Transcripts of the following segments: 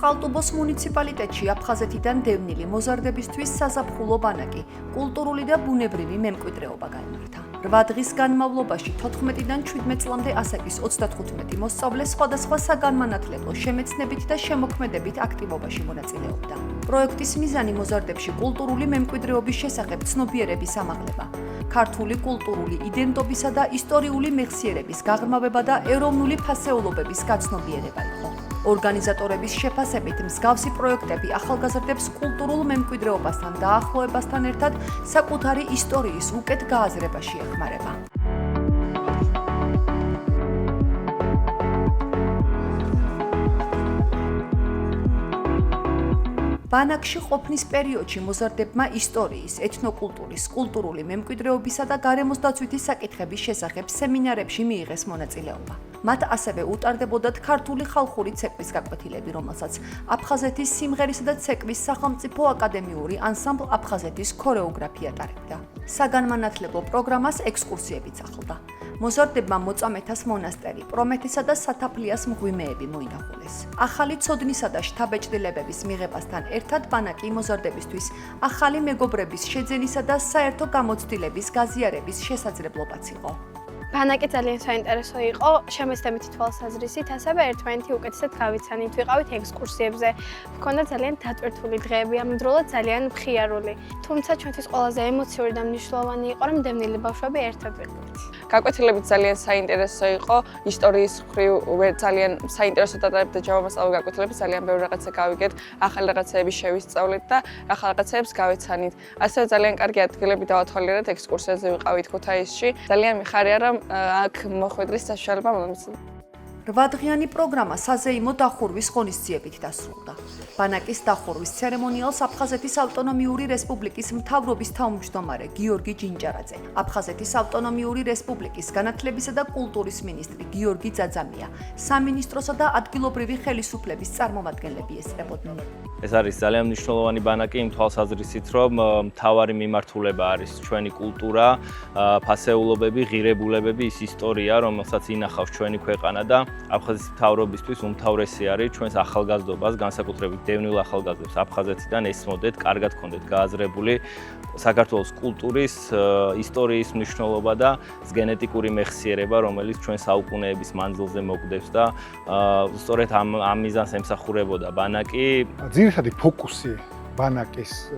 წყალტუბოს მუნიციპალიტეტში აფხაზეთიდან დევნილი მოზარდებისთვის საზაფხულო ბანაკი, კულტურული და ბუნებრივი მემკვიდრეობა გაიმართა. 8 დღის განმავლობაში 14-დან 17 წლამდე ასაკის 35 მოსწავლე სხვადასხვა საგანმანათლებლო, შემეცნებით და შემოქმედებით აქტივობაში მონაწილეობდა. პროექტის მიზანი მოზარდებში კულტურული მემკვიდრეობის შესახებ ცნობიერების ამაღლება, ქართული კულტურული იდენტობისა და ისტორიული მეხსიერების გაღრმავება და ეროვნული ფასეულობების გაცნობიერება იყო. ორგანიზატორების შეფასებით მსგავსი პროექტები ახალგაზრდებს კულტურულ მემკვიდრეობასთან დაახლოებასთან ერთად საკუთარი ისტორიის უკეთ გააზრებაში ეხმარება. ბანაკში ყოფნის პერიოდში მოზარდებმა ისტორიის, ეთნოკულტურის, კულტურული მემკვიდრეობისა და გარემოს დაცვითი საკითხების შესახებ სემინარებში მიიღეს მონაწილეობა. მათ ასევე უტარდებოდათ ქართული ხალხური ცეკვის გაკვეთილები, რომელსაც აფხაზეთის სიმღერისა და ცეკვის სახელმწიფო აკადემიური ანსამბლ აფხაზეთის ქორეოგრაფია ტარებდა. საგანმანათლებლო პროგრამას ექსკურსიებიც ახლდა. მოზარდებმა მოწამეთას მონასტერი, პრომეთესა და სათაფლიას მღვიმეები მოინახულეს. ახალი ცოდნისა და შთაბეჭდილებების მიღებასთან ერთად ბანაკი მოზარდებისთვის ახალი მეგობრების შეძენისა და საერთო გამოცდილების გაზიარების შესაძლებლობაც იყო. ბანაკი ძალიან საინტერესო იყო, შემეცნებითი თვალსაზრისით, ასევე ერთმანეთი უკეთესად გავიცანით, ვიყავით ექსკურსიებზე. ჰქონდა ძალიან დატვირთული დღეები, ამავდროულად ძალიან მხიარული. თუმცა ჩვენთვის ყველაზე ემოციური და მნიშვნელოვანი იყო, რომ დევნილი ბავშვები ერთად ვიყავით. გაკვეთილებიც ძალიან საინტერესო იყო, ისტორიის მხრივ ძალიან საინტერესო დატარებდა ჯავამასწავლო გაკვეთილები, ძალიან ბევრი რაღაცა გავიგეთ, ახალი რაღაცეები შევისწავლეთ და ახალ რაღაცეებს გავეცანით. ასევე ძალიან კარგი ადგილები დავათვალიერეთ, ექსკურსიაზე ვიყავით ქუთაისში. ძალიან მიხარია, რომ აქ მოხვედრის საშუალება მომეცნდა. 8 დღიანი პროგრამა საზეიმო დახურვის ღონისძიებით დასრულდა. ბანაკის დახურვის ცერემონიალს აფხაზეთის ავტონომიური რესპუბლიკის მთავრობის თავმჯდომარე გიორგი ჯინჯარაძე, აფხაზეთის ავტონომიური რესპუბლიკის განათლებისა და კულტურის მინისტრი გიორგი ძაძამია, სამინისტროსა და ადგილობრივი ხელისუფლების წარმომადგენლები ესწრებოდნენ. ეს არის ძალიან მნიშვნელოვანი ბანაკი იმ თვალსაზრისით, რომ მთავარი მიმართულება არის ჩვენი კულტურა, ფასეულობები, ღირებულებები, ის ისტორია, რომელსაც ინახავს ჩვენი ქვეყანა და აფხაზეთის მთავრობისთვის უმთავრესი არის ჩვენს ახალგაზრდობას, განსაკუთრებით დევნილ ახალგაზრდებს აფხაზეთიდან ესმოდეთ, კარგად გქონდეთ გააზრებული საქართველოს კულტურის, ისტორიის მნიშვნელობა და გენეტიკური მეხსიერება, რომელიც ჩვენ საუკუნეების მანძილზე მოკვდებს და სწორედ ამ მიზანს ემსახურებოდა ბანაკი. ძირითადი ფოკუსი ბანაკის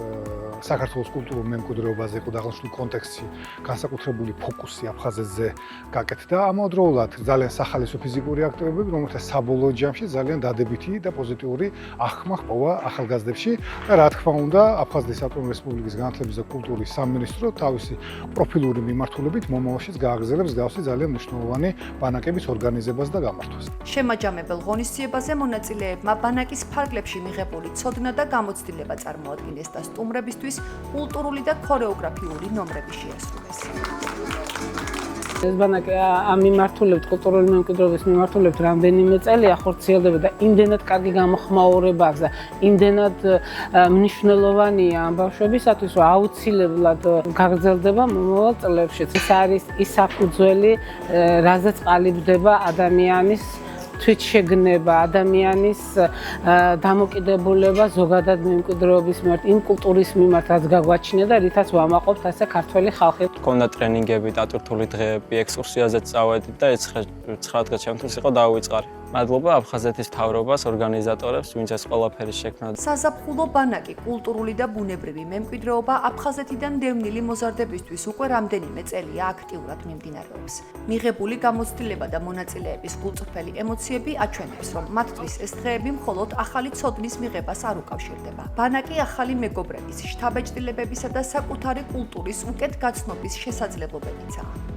საქართველოს კულტურულ მემკვიდრეობაზე იყო და აღნიშნულ კონტექსტში განსაკუთრებული ფოკუსი აფხაზეთზე გაკეთდა. ამავდროულად ძალიან სახალისო ფიზიკური აქტივობები, რომელთა საბოლოო ჯამში ძალიან დადებითი და პოზიტიური აღქმა ჰპოვა ახალგაზრდებში და რა თქმა უნდა, აფხაზეთის ავტონომიური რესპუბლიკის განათლების და კულტურის სამინისტრო თავისი პროფილური მიმართულებით მომავალშიც გააგრძელებს მსგავსი ძალიან მნიშვნელოვანი ბანაკების ორგანიზებას და გამართვას. შემაჯამებელ ღონისძიებაზე მონაწილეებმა ბანაკის ფარგლებში მიღებული ცოდნა და გამოცდილება წარმოადგინეს და სტუმრებისთვის კულტურული და ქორეოგრაფიული ნომრები შეასრულეს. ეს ბანაკი ამ მიმართულებით, კულტურული მემკვიდრეობის მიმართულებით რამდენიმე წელია ხორციელდება და იმდენად კარგი გამოხმაურება აქვს და იმდენად მნიშვნელოვანია ამ ბავშვებისათვის, რომ აუცილებლად გაგრძელდება მომავალ წლებშიც. ეს არის ის საფუძველი, რაზეც ყალიბდება ადამიანის თვითშეგნება, ადამიანის დამოკიდებულება ზოგადად მემკვიდრეობის მიმართ, იმ კულტურის მიმართ, რაც გაგვაჩნია და რითაც ვამაყობთ ასე ქართველი ხალხი. Ჰქონდა ტრენინგები, დატვირთული დღეები, ექსკურსიაზეც წავედით და 9 დღე ჩემთვის იყო დაუვიწყარი. მადლობა აფხაზეთის მთავრობას, ორგანიზატორებს, ვინც ეს ყველაფერი შექმნა. საზაფხულო ბანაკი, კულტურული და ბუნებრივი მემკვიდრეობა აფხაზეთიდან დევნილი მოზარდებისთვის უკვე რამდენიმე წელია აქტიურად მიმდინარეობს. მიღებული გამოცდილება და მონაწილეების გულწრფელი ემოციები აჩვენებს, რომ მათთვის ეს დღეები მხოლოდ ახალი ცოდნის მიღებას არ უკავშირდება. ბანაკი ახალი მეგობრების, შთაბეჭდილებებისა და საკუთარი კულტურის უკეთ გაცნობის შესაძლებლობებიცაა.